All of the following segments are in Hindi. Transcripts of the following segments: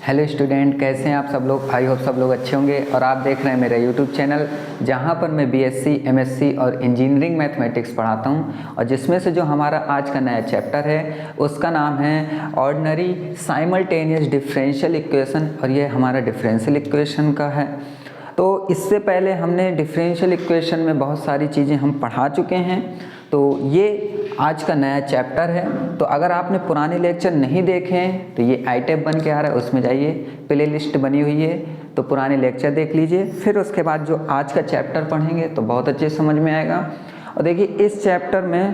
हेलो स्टूडेंट, कैसे हैं आप सब लोग। आई होप सब लोग अच्छे होंगे। और आप देख रहे हैं मेरा यूट्यूब चैनल, जहां पर मैं बीएससी, एमएससी और इंजीनियरिंग मैथमेटिक्स पढ़ाता हूं। और जिसमें से जो हमारा आज का नया चैप्टर है उसका नाम है ऑर्डिनरी साइमल्टेनियस डिफरेंशियल इक्वेशन, और ये हमारा डिफरेंशियल इक्वेशन का है। तो इससे पहले हमने डिफरेंशियल इक्वेशन में बहुत सारी चीज़ें हम पढ़ा चुके हैं, तो ये आज का नया चैप्टर है। तो अगर आपने पुराने लेक्चर नहीं देखे हैं तो ये आई टैब बन के आ रहा है, उसमें जाइए, प्ले लिस्ट बनी हुई है, तो पुराने लेक्चर देख लीजिए। फिर उसके बाद जो आज का चैप्टर पढ़ेंगे तो बहुत अच्छे समझ में आएगा। और देखिए, इस चैप्टर में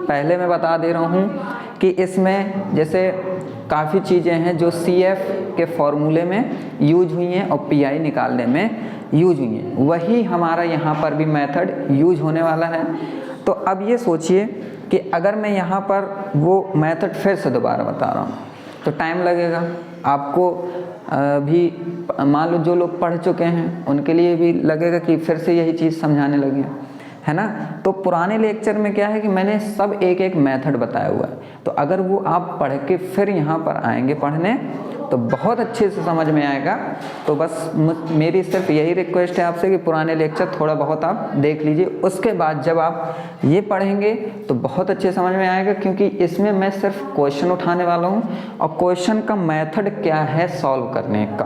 पहले मैं बता दे रहा हूँ कि इसमें जैसे काफ़ी चीज़ें हैं जो CF के फॉर्मूले में यूज हुई हैं और PI निकालने में यूज हुई हैं, वही हमारा यहाँ पर भी मेथड यूज होने वाला है। तो अब ये सोचिए कि अगर मैं यहाँ पर वो मेथड फिर से दोबारा बता रहा हूँ तो टाइम लगेगा आपको भी। मान लो जो लोग पढ़ चुके हैं उनके लिए भी लगेगा कि फिर से यही चीज़ समझाने लगे, है ना। तो पुराने लेक्चर में क्या है कि मैंने सब एक एक मेथड बताया हुआ है, तो अगर वो आप पढ़ के फिर यहाँ पर आएंगे पढ़ने तो बहुत अच्छे से समझ में आएगा। तो बस मेरी सिर्फ यही रिक्वेस्ट है आपसे कि पुराने लेक्चर थोड़ा बहुत आप देख लीजिए, उसके बाद जब आप ये पढ़ेंगे तो बहुत अच्छे समझ में आएगा, क्योंकि इसमें मैं सिर्फ क्वेश्चन उठाने वाला हूँ और क्वेश्चन का मेथड क्या है सॉल्व करने का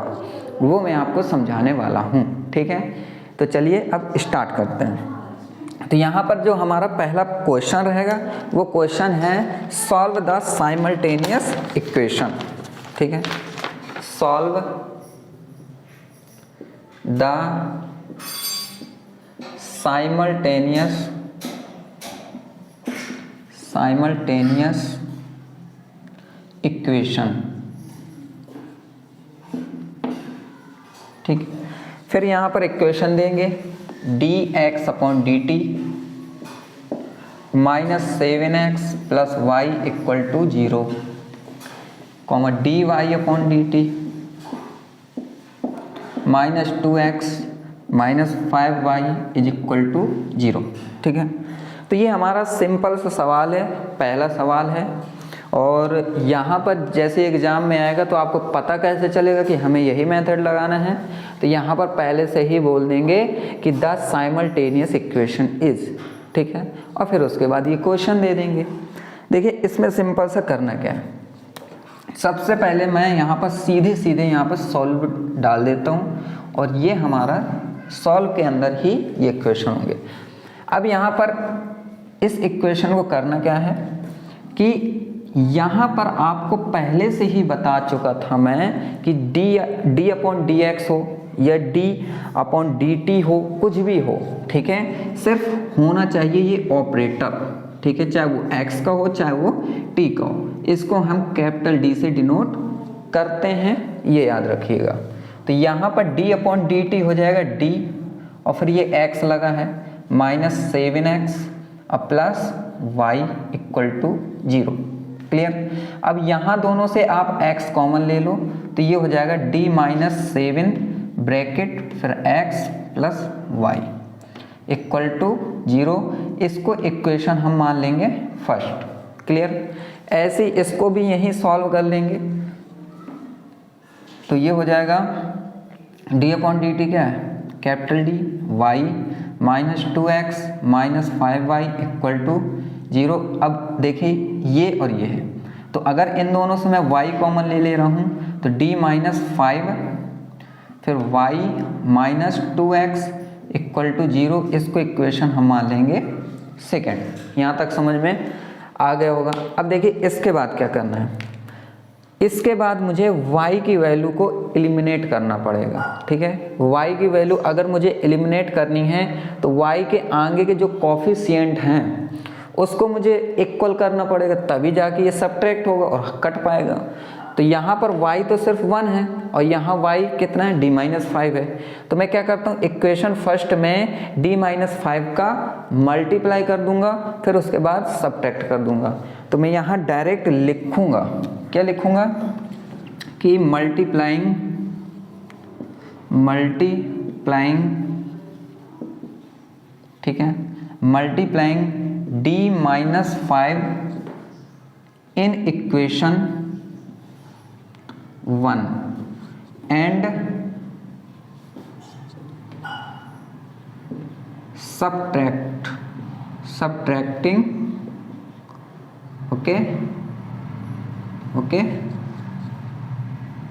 वो मैं आपको समझाने वाला हूँ, ठीक है। तो चलिए अब स्टार्ट करते हैं। तो यहाँ पर जो हमारा पहला क्वेश्चन रहेगा वो क्वेश्चन है सॉल्व द साइमल्टेनियस इक्वेशन, ठीक है। सॉल्व द साइमल्टेनियस इक्वेशन, ठीक। फिर यहाँ पर इक्वेशन देंगे dx/dt -7x + y = 0, dy/dt -2x - 5y = 0, ठीक है। तो ये हमारा सिंपल सा सवाल है, पहला सवाल है। और यहाँ पर जैसे एग्ज़ाम में आएगा तो आपको पता कैसे चलेगा कि हमें यही मेथड लगाना है, तो यहाँ पर पहले से ही बोल देंगे कि द साइमल्टेनियस इक्वेशन इज़, ठीक है। और फिर उसके बाद ये क्वेश्चन दे देंगे। देखिए, इसमें सिंपल सा करना क्या है, सबसे पहले मैं यहाँ पर सीधे यहाँ पर सॉल्व डाल देता हूँ और ये हमारा सॉल्व के अंदर ही ये इक्वेशन होंगे। अब यहाँ पर इस इक्वेशन को करना क्या है कि यहाँ पर आपको पहले से ही बता चुका था मैं कि d/dx हो या d/dt हो, कुछ भी हो, ठीक है, सिर्फ होना चाहिए ये ऑपरेटर, ठीक है, चाहे वो x का हो चाहे वो t का हो। इसको हम कैपिटल D से डिनोट करते हैं, ये याद रखिएगा। तो यहाँ पर d/dt हो जाएगा d, और फिर ये x लगा है -7x + y = 0, क्लियर। अब यहाँ दोनों से आप x कॉमन ले लो तो ये हो जाएगा d -7 ब्रैकेट फिर x + y = 0। इसको इक्वेशन हम मान लेंगे फर्स्ट, क्लियर। ऐसे ही इसको भी यहीं सॉल्व कर लेंगे तो ये हो जाएगा d/dt क्या है, capital D, y -2x - 5y = 0। अब देखिए ये और ये है, तो अगर इन दोनों से मैं y कॉमन ले रहा हूँ तो d -5 फिर y -2x = 0। इसको इक्वेशन हम मान लेंगे सेकेंड। यहाँ तक समझ में आ गया होगा। अब देखिए इसके बाद क्या करना है, इसके बाद मुझे y की वैल्यू को एलिमिनेट करना पड़ेगा, ठीक है। y की वैल्यू अगर मुझे एलिमिनेट करनी है तो y के आगे के जो कोफिशिएंट हैं उसको मुझे इक्वल करना पड़ेगा, तभी जाके ये सब्ट्रैक्ट होगा और कट पाएगा। तो यहाँ पर y तो सिर्फ 1 है और यहाँ y कितना है, d -5 है। तो मैं क्या करता हूँ, इक्वेशन फर्स्ट में d -5 का मल्टीप्लाई कर दूंगा, फिर उसके बाद सब्ट्रैक्ट कर दूंगा। तो मैं यहाँ डायरेक्ट लिखूंगा, क्या लिखूंगा कि मल्टीप्लाइंग ठीक है, multiplying d -5 in equation 1, and subtracting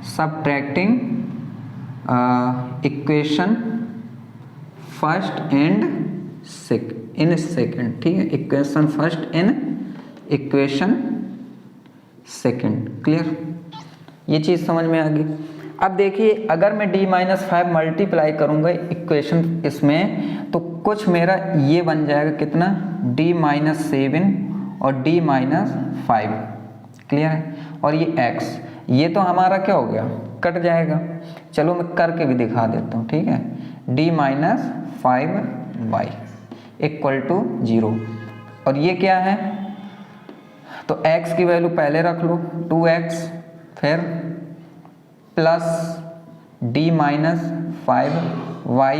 subtracting equation first and second, ठीक है, equation first in equation second. Clear, ये चीज़ समझ में आ गई। अब देखिए अगर मैं d-5 मल्टीप्लाई करूँगा इक्वेशन इसमें, तो कुछ मेरा ये बन जाएगा कितना, d-7 और d-5। क्लियर है, और ये x, ये तो हमारा क्या हो गया, कट जाएगा। चलो मैं करके भी दिखा देता हूँ, ठीक है। d-5y इक्वल टू 0, और ये क्या है, तो x की वैल्यू पहले रख लो 2x, फिर प्लस d-5y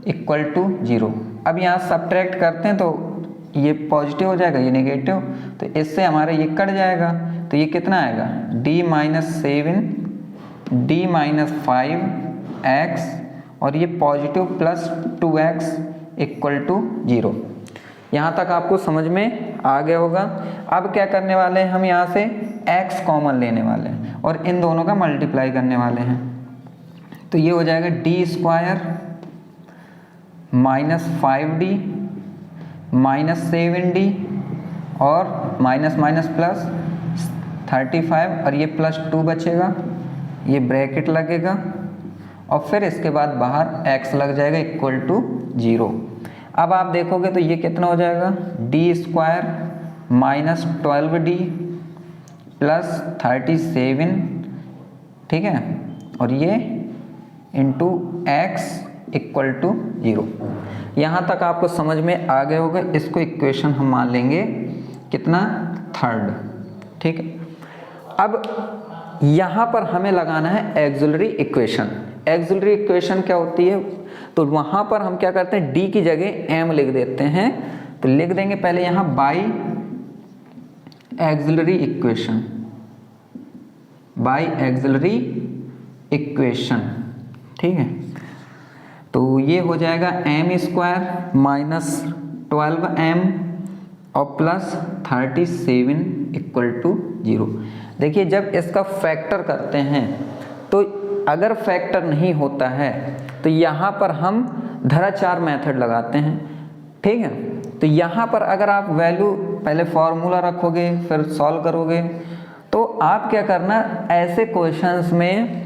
इक्वल टू 0। अब यहाँ सब्ट्रैक्ट करते हैं तो ये पॉजिटिव हो जाएगा, ये नेगेटिव, तो इससे हमारा ये कट जाएगा, तो ये कितना आएगा, d-7 d-5x और ये positive plus 2x equal to 0। यहाँ तक आपको समझ में आ गया होगा। अब क्या करने वाले हैं, हम यहाँ से x कॉमन लेने वाले हैं और इन दोनों का मल्टीप्लाई करने वाले हैं, तो ये हो जाएगा d² minus 5d minus 7d और माइनस माइनस प्लस 35 और ये प्लस 2 बचेगा, ये ब्रैकेट लगेगा और फिर इसके बाद बाहर x लग जाएगा इक्वल टू 0। अब आप देखोगे तो ये कितना हो जाएगा, d² माइनस 12d प्लस 37, ठीक है, और ये इंटू x इक्वल टू 0। यहाँ तक आपको समझ में आ गए होगा। इसको इक्वेशन हम मान लेंगे कितना, 3rd, ठीक है। अब यहाँ पर हमें लगाना है एक्सिलरी इक्वेशन। एक्सिलरी इक्वेशन क्या होती है, तो वहाँ पर हम क्या करते हैं, d की जगह m लिख देते हैं, तो लिख देंगे पहले यहाँ by axillary equation, by axillary equation, ठीक है। तो ये हो जाएगा m² माइनस 12m और प्लस 37 इक्वल टू 0। देखिए जब इसका फैक्टर करते हैं तो अगर फैक्टर नहीं होता है तो यहाँ पर हम धराचार मेथड लगाते हैं, ठीक है। तो यहाँ पर अगर आप वैल्यू पहले फॉर्मूला रखोगे फिर सॉल्व करोगे, तो आप क्या करना, ऐसे क्वेश्चंस में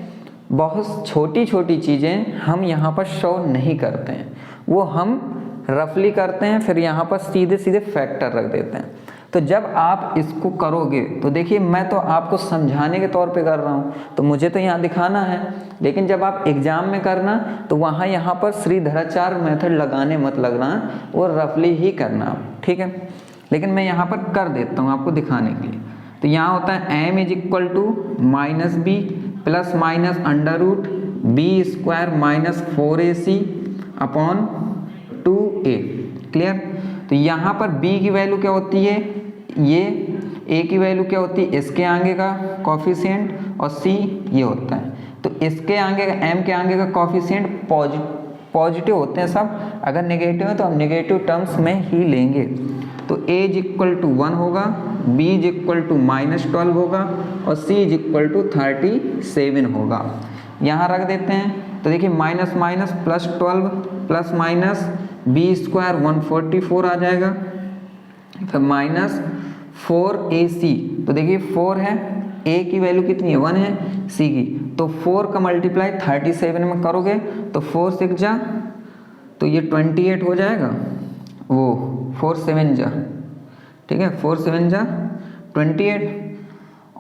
बहुत छोटी छोटी चीज़ें हम यहाँ पर शो नहीं करते हैं, वो हम रफली करते हैं, फिर यहाँ पर सीधे सीधे फैक्टर रख देते हैं। तो जब आप इसको करोगे तो देखिए मैं तो आपको समझाने के तौर पे कर रहा हूँ, तो मुझे तो यहाँ दिखाना है, लेकिन जब आप एग्जाम में करना तो वहाँ यहाँ पर श्रीधराचार्य मेथड लगाने मत लगना, वो रफली ही करना, ठीक है। लेकिन मैं यहाँ पर कर देता हूँ आपको दिखाने के लिए। तो यहाँ होता है m equal to minus B plus minus under root b² minus 4ac upon 2a। Clear. तो यहाँ पर b की वैल्यू क्या होती है, ये a की वैल्यू क्या होती है, इसके आगे का कॉफिशिएंट, और c ये होता है। तो इसके आगे का m के आगे का कॉफिशिएंट पॉजिटिव होते हैं सब, अगर नेगेटिव है तो हम नेगेटिव टर्म्स में ही लेंगे। तो a इक्वल टू 1 होगा, b इक्वल टू माइनस 12 होगा और c इक्वल टू 37 होगा। यहाँ रख देते हैं, तो देखिए minus minus plus 12 plus minus b² 144 आ जाएगा, फिर माइनस 4ac। तो देखिए 4 है, a की वैल्यू कितनी है, 1 है, c की, तो 4 का मल्टीप्लाई 37 में करोगे तो 4 6 जा, तो ये 28 हो जाएगा, वो 4 7 जा, ठीक है, 4 7 जा 28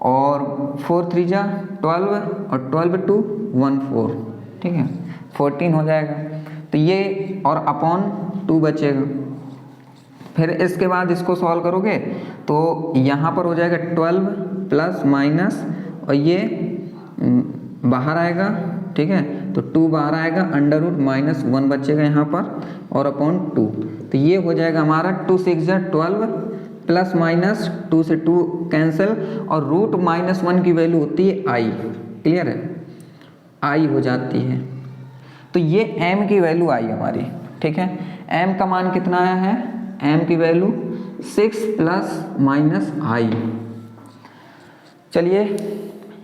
और 4 3 जा 12 और 12 2 14, ठीक है, 14 हो जाएगा। तो ये और अपॉन 2 बचेगा। फिर इसके बाद इसको सॉल्व करोगे तो यहाँ पर हो जाएगा 12 प्लस माइनस और ये बाहर आएगा, ठीक है, तो 2 बाहर आएगा, अंडर रूट माइनस 1 बचेगा यहाँ पर और अपॉन 2। तो ये हो जाएगा हमारा 2 6 जा 12 प्लस माइनस 2 से 2 कैंसिल और रूट माइनस 1 की वैल्यू होती है i। क्लियर है। आई हो जाती है। तो ये m की वैल्यू आई हमारी, ठीक है। m का मान कितना आया है, m की वैल्यू 6 प्लस माइनस आई। चलिए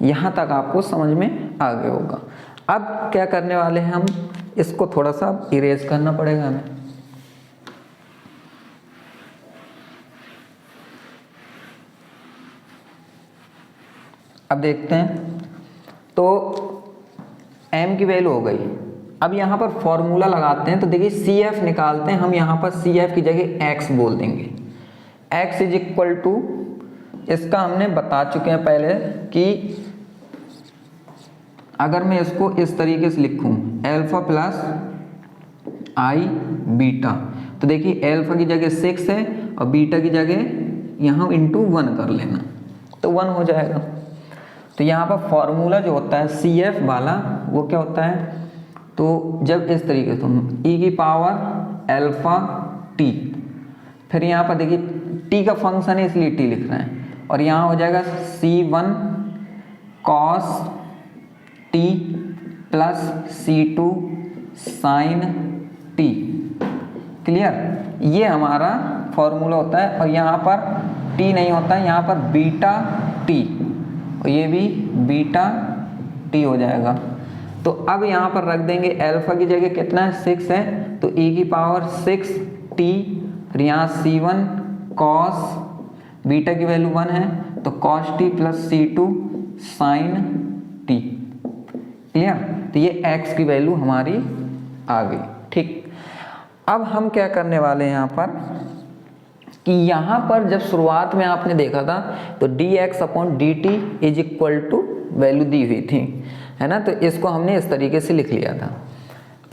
यहाँ तक आपको समझ में आ गया होगा। अब क्या करने वाले हैं हम, इसको थोड़ा सा इरेज करना पड़ेगा हमें। अब देखते हैं, तो m की वैल्यू हो गई। अब यहाँ पर फॉर्मूला लगाते हैं, तो देखिए CF निकालते हैं हम। यहाँ पर CF की जगह x बोल देंगे। x इज इक्वल टू, इसका हमने बता चुके हैं पहले कि अगर मैं इसको इस तरीके से लिखूं, अल्फा प्लस आई बीटा, तो देखिए अल्फा की जगह 6 है और बीटा की जगह यहाँ इंटू 1 कर लेना, तो 1 हो जाएगा। तो यहाँ पर फॉर्मूला जो होता है CF वाला वो क्या होता है, तो जब इस तरीके से e की पावर अल्फा t, फिर यहाँ पर देखिए t का फंक्शन है इसलिए t लिख रहे हैं, और यहाँ हो जाएगा C1 cos t plus C2 sin t। Clear, ये हमारा फॉर्मूला होता है। और यहाँ पर t नहीं होता है, यहाँ पर बीटा t, और ये भी बीटा t हो जाएगा। तो अब यहाँ पर रख देंगे अल्फा की जगह कितना है, 6 है, तो e की पावर 6t, फिर यहाँ C1 cos, बीटा की वैल्यू 1 है तो cos t plus C2 sin t। Clear, तो ये x की वैल्यू हमारी आ गई, ठीक। अब हम क्या करने वाले हैं यहाँ पर, कि यहाँ पर जब शुरुआत में आपने देखा था तो dx upon dt is equal to value दी हुई थी, है ना, तो इसको हमने इस तरीके से लिख लिया था।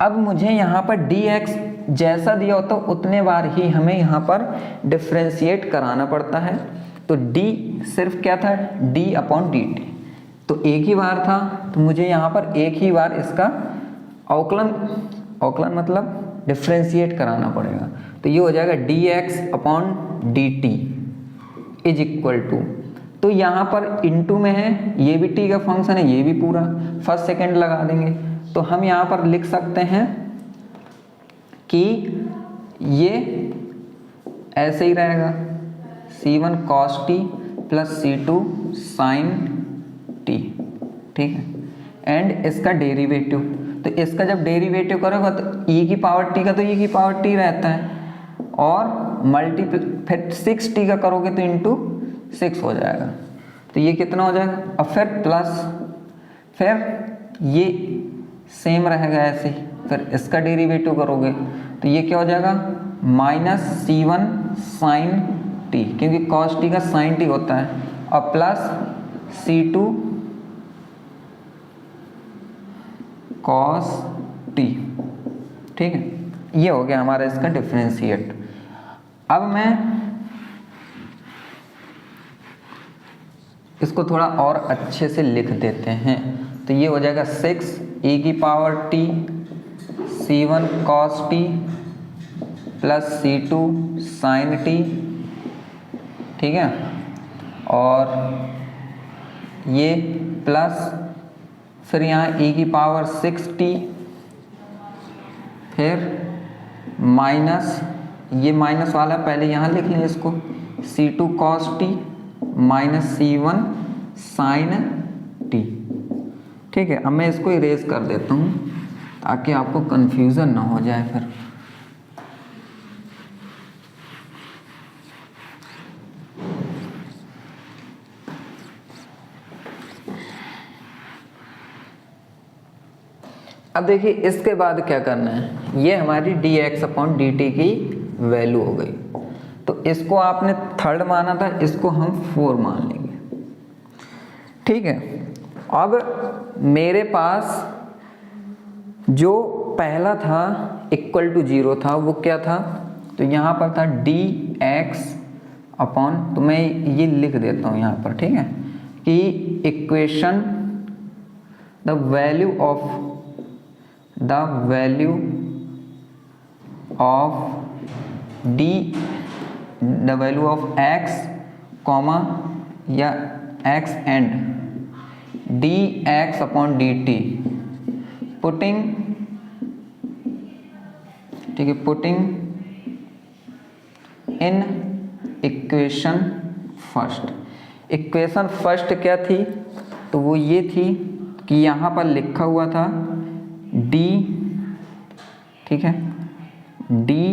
अब मुझे यहाँ पर dx जैसा दिया होता उतने बार ही हमें यहाँ पर डिफ्रेंशिएट कराना पड़ता है। तो d सिर्फ क्या था, d अपॉन dt, तो एक ही बार था, तो मुझे यहाँ पर एक ही बार इसका अवकलन मतलब डिफ्रेंशिएट कराना पड़ेगा। तो ये हो जाएगा dx upon dt is equal to, तो यहाँ पर इनटू में है, ये भी t का फंक्शन है, ये भी पूरा फर्स्ट सेकंड लगा देंगे। तो हम यहाँ पर लिख सकते हैं कि ये ऐसे ही रहेगा, C1 cos t plus C2 sin t, ठीक है। एंड इसका डेरिवेटिव, तो इसका जब डेरिवेटिव करोगे तो e की पावर t का तो e की पावर t रहता है, और फिर 6t का करोगे तो इंटू 6 हो जाएगा। तो ये कितना हो जाएगा, और फिर प्लस, फिर ये सेम रहेगा ऐसे ही, फिर इसका डेरिवेटिव करोगे तो ये क्या हो जाएगा, माइनस C1 sin t, क्योंकि cos t का sin t होता है, और प्लस C2 cos t, ठीक है। ये हो गया हमारा इसका डिफरेंशिएट। अब मैं इसको थोड़ा और अच्छे से लिख देते हैं, तो ये हो जाएगा 6 e की power t C1 cos t plus C2 sin t, ठीक है, और ये प्लस, फिर यहाँ e की पावर 6t, फिर माइनस, ये माइनस वाला पहले यहाँ लिख लें इसको, C2 cos t minus C1 sin t, ठीक है। अब मैं इसको इरेज कर देता हूँ ताकि आपको कंफ्यूजन ना हो जाए फिर। अब देखिए इसके बाद क्या करना है, ये हमारी dx अपॉन dt की वैल्यू हो गई। तो इसको आपने थर्ड माना था, इसको हम 4 मान लेंगे, ठीक है। अब मेरे पास जो पहला था इक्वल टू 0 था, वो क्या था, तो यहाँ पर था dx अपॉन, तो मैं ये लिख देता हूँ यहाँ पर, ठीक है, कि equation the value of x comma या x and dx upon dt putting, ठीक है, putting in equation first. Equation first क्या थी, तो वो ये थी कि यहाँ पर लिखा हुआ था डी, ठीक है, डी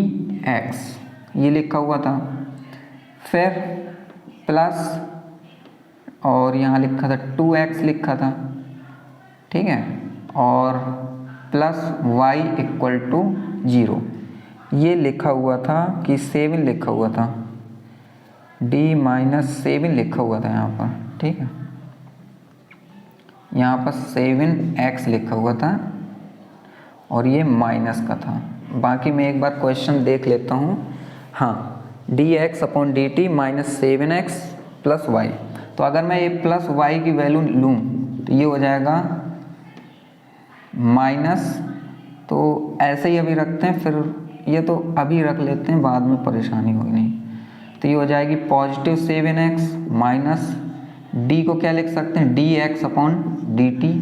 एक्स ये लिखा हुआ था, फिर प्लस और यहाँ लिखा था 2x लिखा था, ठीक है, और प्लस y इक्वल टू 0 ये लिखा हुआ था कि 7 लिखा हुआ था, d माइनस 7 लिखा हुआ था यहाँ पर, ठीक है, यहाँ पर 7x लिखा हुआ था और ये माइनस का था। बाकी मैं एक बार क्वेश्चन देख लेता हूँ। हाँ, dx upon dt minus 7x plus Y, तो अगर मैं ये प्लस वाई की वैल्यू लूँ तो ये हो जाएगा माइनस, तो ऐसे ही अभी रखते हैं, फिर ये तो अभी रख लेते हैं, बाद में परेशानी होगी नहीं। तो ये हो जाएगी पॉजिटिव 7x माइनस d को क्या लिख सकते हैं, dx अपॉन dt,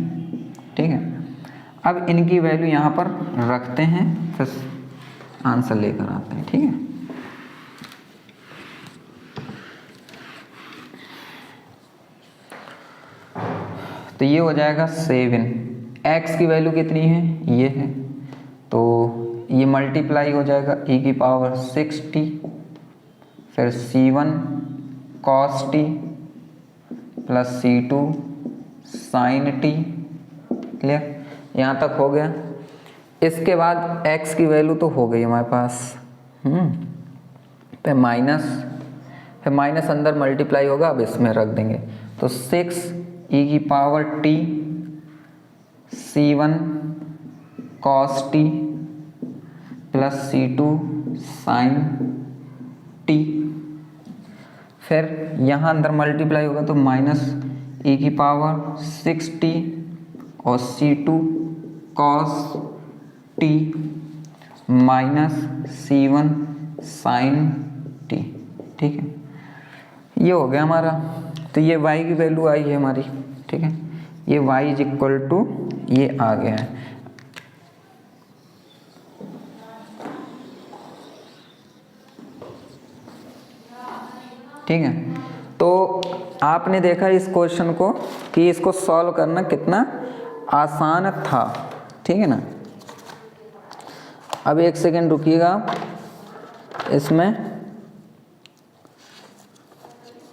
ठीक है। अब इनकी वैल्यू यहाँ पर रखते हैं, फिर आंसर लेकर आते हैं, ठीक है। तो ये हो जाएगा 7, x की वैल्यू कितनी है, ये है, तो ये मल्टीप्लाई हो जाएगा e की पावर 6t, फिर c1 cos t plus c2 sin t, clear, यहाँ तक हो गया। इसके बाद x की वैल्यू तो हो गई हमारे पास, फिर माइनस, फिर माइनस अंदर मल्टीप्लाई होगा, अब इसमें रख देंगे, तो 6 e की power t c1 cos t plus c2 sin t, फिर यहाँ अंदर मल्टीप्लाई होगा तो माइनस e की पावर 6t और c2 cos t minus c1 sin t, ठीक है, ये हो गया हमारा। तो ये y की वैल्यू आई है हमारी, ठीक है, ये y इज इक्वल टू ये आ गया है। ठीक है, तो आपने देखा इस क्वेश्चन को कि इसको सॉल्व करना कितना आसान था, ठीक है ना। अब एक सेकेंड रुकिएगा इसमें,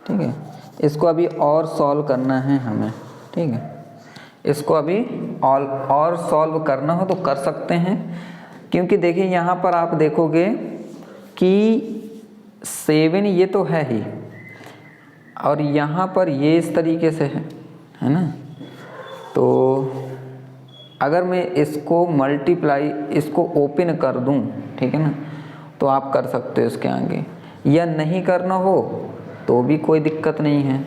ठीक है, इसको अभी और सॉल्व करना है हमें, ठीक है, इसको अभी और सॉल्व करना हो तो कर सकते हैं, क्योंकि देखिए यहाँ पर आप देखोगे कि 7 ये तो है ही, और यहाँ पर ये इस तरीके से है ना। तो अगर मैं इसको मल्टीप्लाई, इसको ओपन कर दूँ, ठीक है ना, तो आप कर सकते हो इसके आगे, या नहीं करना हो तो भी कोई दिक्कत नहीं है।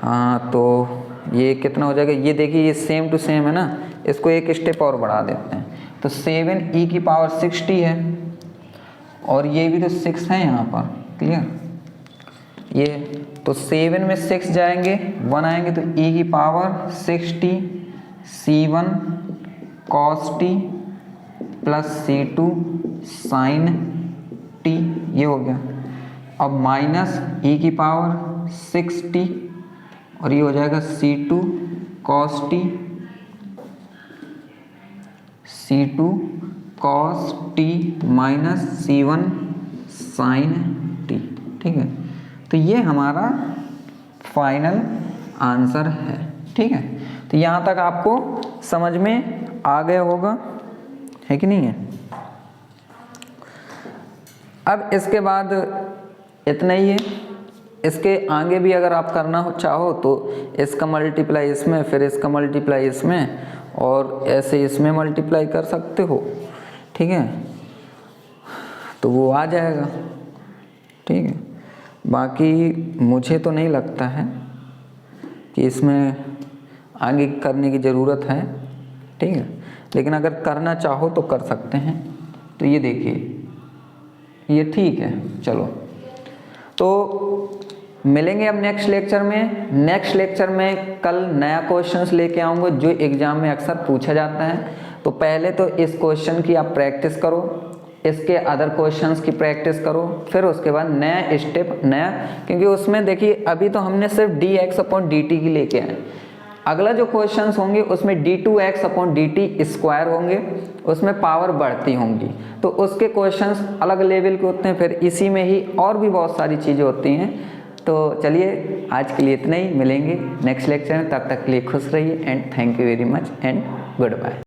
हाँ, तो ये कितना हो जाएगा, ये देखिए ये सेम टू सेम है ना, इसको एक स्टेप और बढ़ा देते हैं, तो 7 e की पावर 6t है, और ये भी तो 6 है यहाँ पर, क्लियर, ये तो 7 में 6 जाएंगे, 1 आएंगे, तो e की power 6t c1 cos t plus c2 sin t, ये हो गया। अब माइनस e की पावर 6t और ये हो जाएगा c2 cos t, c2 cos t minus c1 sin t, ठीक है। तो ये हमारा फाइनल आंसर है, ठीक है। तो यहाँ तक आपको समझ में आ गया होगा, है कि नहीं है। अब इसके बाद इतना ही है, इसके आगे भी अगर आप करना चाहो तो इसका मल्टीप्लाई इसमें, फिर इसका मल्टीप्लाई इसमें, और ऐसे इसमें मल्टीप्लाई कर सकते हो, ठीक है, तो वो आ जाएगा, ठीक है। बाकी मुझे तो नहीं लगता है कि इसमें आगे करने की ज़रूरत है, ठीक है, लेकिन अगर करना चाहो तो कर सकते हैं। तो ये देखिए, ये ठीक है, चलो। तो मिलेंगे अब नेक्स्ट लेक्चर में। नेक्स्ट लेक्चर में कल नया क्वेश्चंस लेके आऊँगा जो एग्ज़ाम में अक्सर पूछा जाता है। तो पहले तो इस क्वेश्चन की आप प्रैक्टिस करो, इसके अदर क्वेश्चंस की प्रैक्टिस करो, फिर उसके बाद नया स्टेप नया, क्योंकि उसमें देखिए अभी तो हमने सिर्फ dx/dt की लेके आए। अगला जो क्वेश्चंस होंगे उसमें d2x/dt² होंगे, उसमें पावर बढ़ती होंगी, तो उसके क्वेश्चंस अलग लेवल के होते हैं। फिर इसी में ही और भी बहुत सारी चीज़ें होती हैं। तो चलिए आज के लिए इतना ही, मिलेंगे नेक्स्ट लेक्चर में, तब तक के लिए खुश रहिए and thank you very much and good bye.